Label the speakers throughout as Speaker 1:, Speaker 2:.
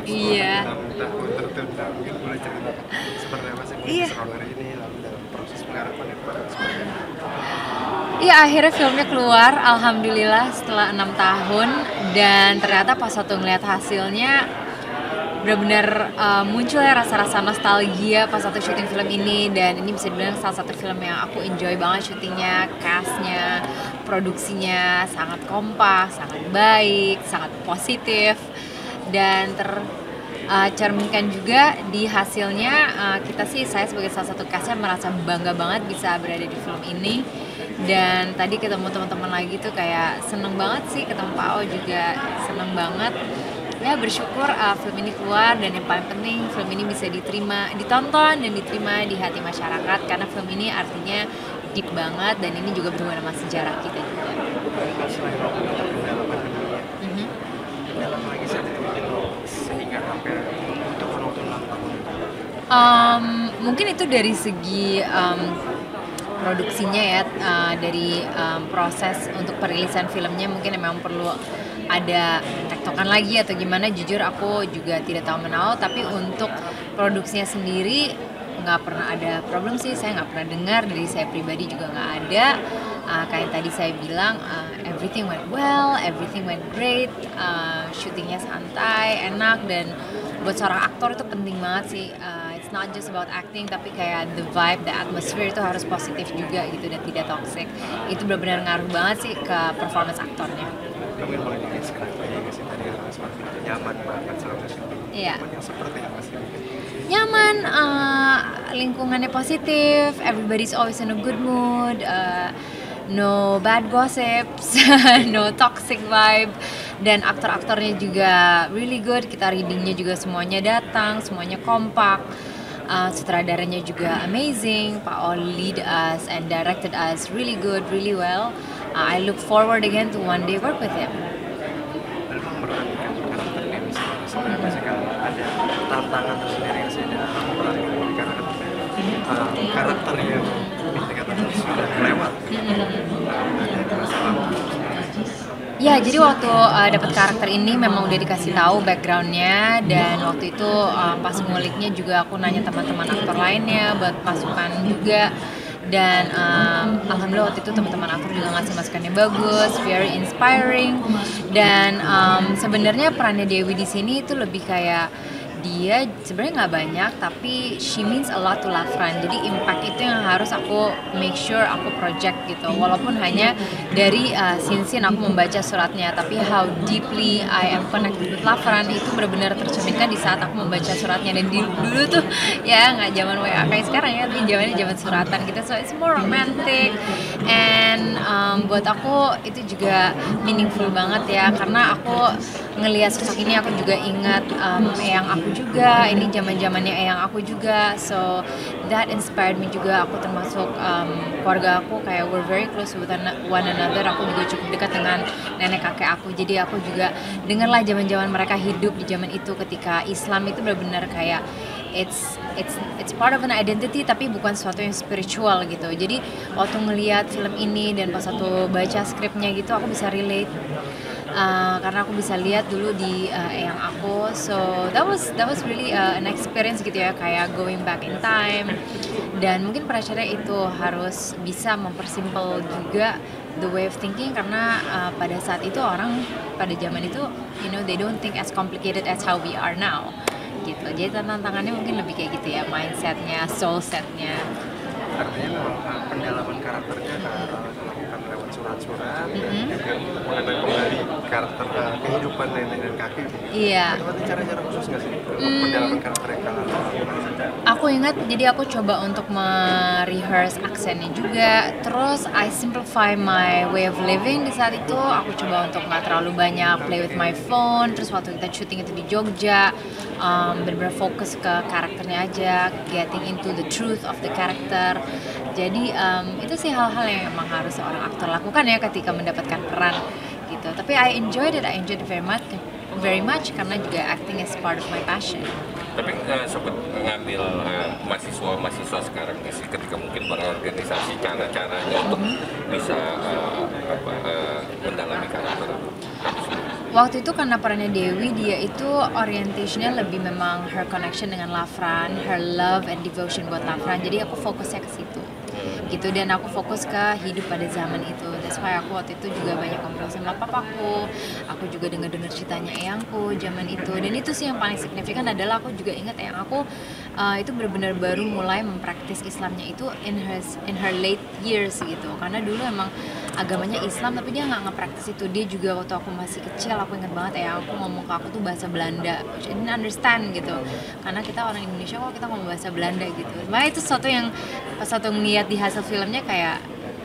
Speaker 1: Iya.
Speaker 2: 6 tahun tertunda. Mungkin boleh cerita seperti apa sih
Speaker 1: Iya.
Speaker 2: kronologi ini, lalu dalam proses penggarapan itu seperti apa?
Speaker 1: Iya, akhirnya filmnya keluar, alhamdulillah setelah 6 tahun. Dan ternyata pas waktu ngeliat hasilnya benar-benar muncul ya rasa-rasa nostalgia pas waktu syuting film ini. Dan ini bisa dibilang salah satu film yang aku enjoy banget syutingnya, castnya, produksinya sangat kompak, sangat baik, sangat positif. Dan cerminkan juga di hasilnya. Kita sih, saya sebagai salah satu castnya merasa bangga banget bisa berada di film ini. Dan tadi ketemu teman-teman lagi tuh kayak seneng banget sih, ketemu Pak O juga seneng banget ya, bersyukur film ini keluar. Dan yang paling penting film ini bisa ditonton dan diterima di hati masyarakat, karena film ini artinya deep banget dan ini juga berhubungan sama sejarah kita juga.
Speaker 2: Selain pendalaman ini,
Speaker 1: Mhm.
Speaker 2: dalam lagi saat itu mungkin sehingga hampir untuk menonton ulang tahun itu.
Speaker 1: Mungkin itu dari segi produksinya ya, dari proses untuk perilisan filmnya mungkin memang perlu ada tektokan lagi atau gimana. Jujur aku juga tidak tahu menau, tapi untuk produksinya sendiri nggak pernah ada problem sih. Saya nggak pernah dengar, dari saya pribadi juga nggak ada. Kayak tadi saya bilang, everything went well, everything went great. Syutingnya santai, enak, dan buat seorang aktor itu penting banget sih. It's not just about acting, tapi kayak the vibe, the atmosphere itu harus positif juga gitu dan tidak toxic. Itu benar-benar ngaruh banget sih ke performance aktornya.
Speaker 2: Mungkin boleh di-describe aja nggak sih tadi kalau seperti itu nyaman banget selama syuting.
Speaker 1: Iya.
Speaker 2: Nyaman yang seperti apa sih?
Speaker 1: Nyaman, lingkungannya positif, everybody's always in a good mood, no bad gossips, no toxic vibe, dan aktor-aktornya juga really good. Kita readingnya juga semuanya datang, semuanya kompak. Sutradaranya juga amazing. Pak O lead us and directed us really good, really well. I look forward again to one day work with him.
Speaker 2: Lalu memerankan karakternya misalnya sebenarnya pasti kan ada tantangan tersendiri yang saya dalam memerankan ini karena kan karakter yang dikatakan sudah lewat. Ada masalah.
Speaker 1: Ya, jadi waktu dapat karakter ini memang udah dikasih tahu backgroundnya. Dan waktu itu pas nguliknya juga aku nanya teman-teman aktor lainnya buat masukan juga. Dan alhamdulillah waktu itu teman-teman aktor juga ngasih masukannya bagus, very inspiring. Dan sebenarnya perannya Dewi di sini itu lebih kayak dia sebenarnya nggak banyak, tapi she means a lot to Lafran. Jadi impact itu yang harus aku make sure aku project gitu. Walaupun hanya dari scene-scene aku membaca suratnya, tapi how deeply I am connected with Lafran itu benar-benar tercerminkan di saat aku membaca suratnya. Dan dulu tuh ya nggak zaman WA kayak sekarang ya, tapi zaman suratan gitu. So it's more romantic, and buat aku itu juga meaningful banget ya, karena aku ngelihat sosok ini aku juga ingat eyang aku juga, ini zaman-zamannya eyang aku juga. So that inspired me juga. Aku termasuk keluarga aku kayak we're very close with one another. Aku juga cukup dekat dengan nenek kakek aku, jadi aku juga dengarlah zaman-zaman mereka hidup di zaman itu ketika Islam itu benar-benar kayak it's part of an identity, tapi bukan sesuatu yang spiritual gitu. Jadi waktu ngelihat film ini dan pas waktu baca skripnya gitu, aku bisa relate. Karena aku bisa lihat dulu di eyang aku. So that was really an experience gitu ya, kayak going back in time. Dan mungkin pressure-nya itu harus bisa mempersimple juga the way of thinking, karena pada saat itu orang pada zaman itu they don't think as complicated as how we are now gitu. Jadi tantangannya mungkin lebih kayak gitu ya, mindsetnya, soul setnya.
Speaker 2: Artinya memang pendalaman karakternya dilakukan lewat surat-surat dan juga mengenai kembali karakter kehidupan nenek dan kakek.
Speaker 1: Iya.
Speaker 2: Ada cara-cara khusus nggak sih pendalaman karakter yang kalian lakukan?
Speaker 1: Aku ingat, jadi aku coba untuk merehearse aksennya juga. Terus I simplify my way of living di saat itu. Aku coba untuk nggak terlalu banyak play with my phone. Terus waktu kita syuting itu di Jogja, benar-benar fokus ke karakternya aja, getting into the truth of the character. Jadi itu sih hal-hal yang emang harus seorang aktor lakukan ya ketika mendapatkan peran gitu. Tapi I enjoyed it very much karena juga acting is part of my passion.
Speaker 3: Tapi sempat ngambil mahasiswa sekarang nggak sih ketika mungkin berorganisasi cara-caranya untuk bisa mendalami karakter?
Speaker 1: Waktu itu karena perannya Dewi, dia itu orientationnya lebih memang her connection dengan Lafran, her love and devotion buat Lafran. Jadi aku fokusnya ke situ gitu, dan aku fokus ke hidup pada zaman itu. That's why aku waktu itu juga banyak ngobrol sama papaku, aku juga dengar ceritanya eyangku zaman itu. Dan itu sih yang paling signifikan adalah aku juga ingat eyang aku itu benar-benar baru mulai mempraktis Islamnya itu in her late years gitu. Karena dulu emang agamanya Islam tapi dia nggak ngepraktis itu. Dia juga waktu aku masih kecil, aku ingat banget eyang aku ngomong ke aku tuh bahasa Belanda, which I didn't understand gitu. Karena kita orang Indonesia kok kita ngomong bahasa Belanda gitu. Makanya itu sesuatu yang pas waktu ngeliat di hasil filmnya kayak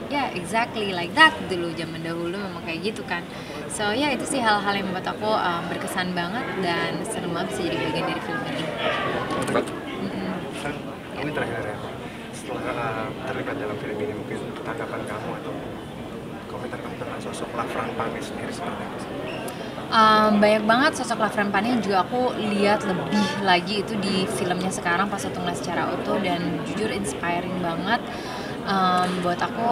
Speaker 1: ya exactly like that dulu zaman dahulu memang kayak gitu kan. So ya itu sih hal-hal yang membuat aku berkesan banget dan seneng banget bisa jadi bagian dari film ini.
Speaker 2: Mungkin terakhir ya, setelah terlibat dalam film ini mungkin tanggapan kamu atau komentar kamu tentang sosok Lafran Pane sendiri seperti apa sih?
Speaker 1: Banyak banget sosok Lafran Pane yang juga aku lihat lebih lagi itu di filmnya sekarang pas waktu ngeliat secara utuh, dan jujur inspiring banget. Buat aku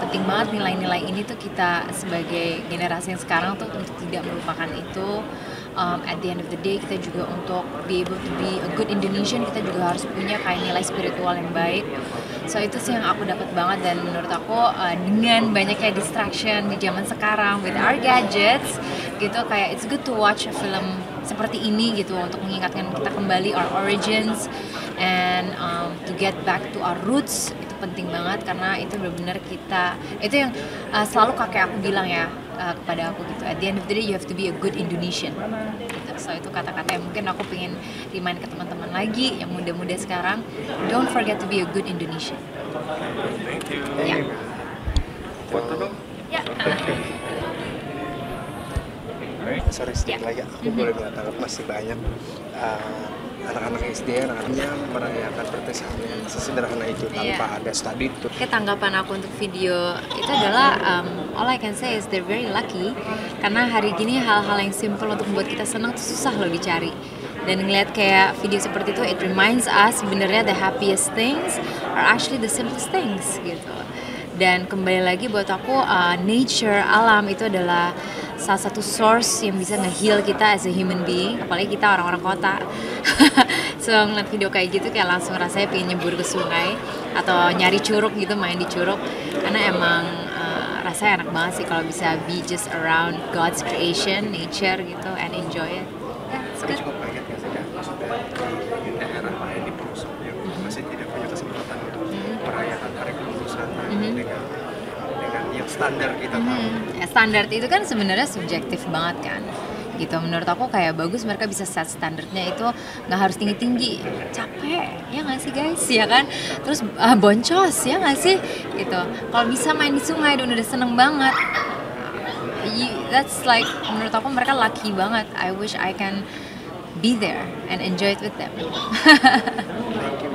Speaker 1: penting banget nilai-nilai ini tuh kita sebagai generasi yang sekarang tuh untuk tidak melupakan itu. At the end of the day kita juga untuk be able to be a good Indonesian, kita juga harus punya kayak nilai spiritual yang baik. So itu sih yang aku dapat banget, dan menurut aku dengan banyaknya distraction di zaman sekarang with our gadgets gitu, kayak it's good to watch a film seperti ini gitu untuk mengingatkan kita kembali our origins and to get back to our roots. Itu penting banget karena itu benar-benar kita, itu yang selalu kakek aku bilang ya kepada aku gitu, at the end of the day you have to be a good Indonesian gitu. So itu kata-kata yang mungkin aku pengen remind ke teman-teman lagi yang muda-muda sekarang, don't forget to be a good Indonesian.
Speaker 3: Thank you.
Speaker 1: Ya.
Speaker 3: Foto dong.
Speaker 1: Ya.
Speaker 2: Sorry sedikit lagi, aku boleh mengatakan masih banyak anak-anak SD, anak-anaknya merayakan perpisahannya sesederhana itu tanpa ada study tour.
Speaker 1: Kayak tanggapan aku untuk video itu adalah all I can say is they're very lucky, karena hari gini hal-hal yang simple untuk membuat kita senang tuh susah loh dicari. Dan ngeliat kayak video seperti itu, it reminds us sebenarnya the happiest things are actually the simplest things gitu. Dan kembali lagi buat aku nature, alam itu adalah salah satu source yang bisa nge-heal kita as a human being, apalagi kita orang-orang kota. So ngeliat video kayak gitu kayak langsung rasanya pengen nyebur ke sungai atau nyari curug gitu, main di curug, karena emang rasanya enak banget sih kalau bisa be just around God's creation, nature gitu, and enjoy it. Yeah, it's
Speaker 2: Tapi
Speaker 1: good.
Speaker 2: cukup banyak ya sudah maksudnya di daerah lain di pelosok yang masih tidak punya kesempatan untuk merayakan hari kelulusan dengan yang standar kita tahu.
Speaker 1: Ya, standar itu kan sebenarnya subjektif banget kan gitu. Menurut aku kayak bagus mereka bisa set standarnya itu nggak harus tinggi-tinggi, capek ya nggak sih guys, ya kan, terus boncos ya nggak sih gitu. Kalau bisa main di sungai dan udah seneng banget, that's like, menurut aku mereka lucky banget. I wish I can be there and enjoy it with them.
Speaker 2: Thank you.